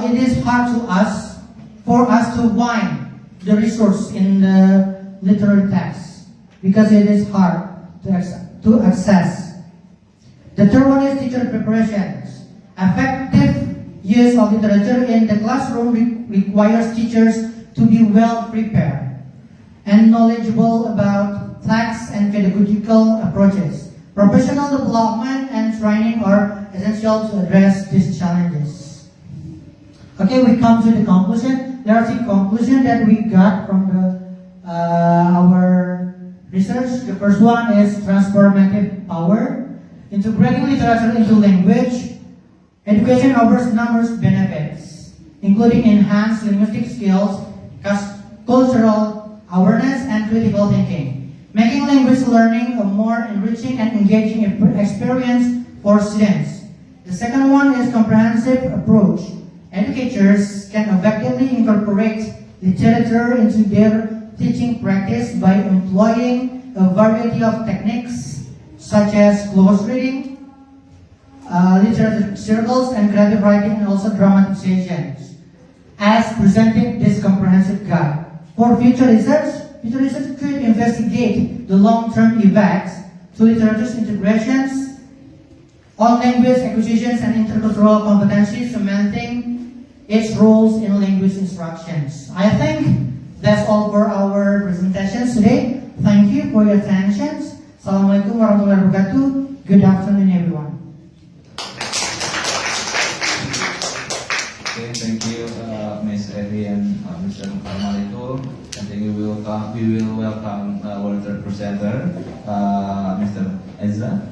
it is hard for us to find the resource in the literary text because it is hard to access. The third one is teacher preparations. Effective use of literature in the classroom requires teachers to be well prepared and knowledgeable about texts and pedagogical approaches. Professional development and training are essential to address these challenges. Okay, we come to the conclusion. There are three conclusions that we got from our research. The first one is transformative power. Integrating literature into language, education offers numerous benefits, including enhanced linguistic skills, cultural awareness, and critical thinking, making language learning a more enriching and engaging experience for students. The second one is comprehensive approach. Educators can effectively incorporate literature into their teaching practice by employing a variety of techniques such as close reading, literature circles, and creative writing, and also dramatizations, as presenting this comprehensive guide. For future research could investigate the long-term effects to literature's integrations on language acquisitions and intercultural competencies, cementing its roles in language instructions. I think that's all for our presentations today. Thank you for your attention. Assalamualaikum warahmatullahi wabarakatuh. Good afternoon, everyone. Okay, thank you, Ms. Evi and Mr. Armalito. I think we will welcome our third presenter, Mr. Ezra.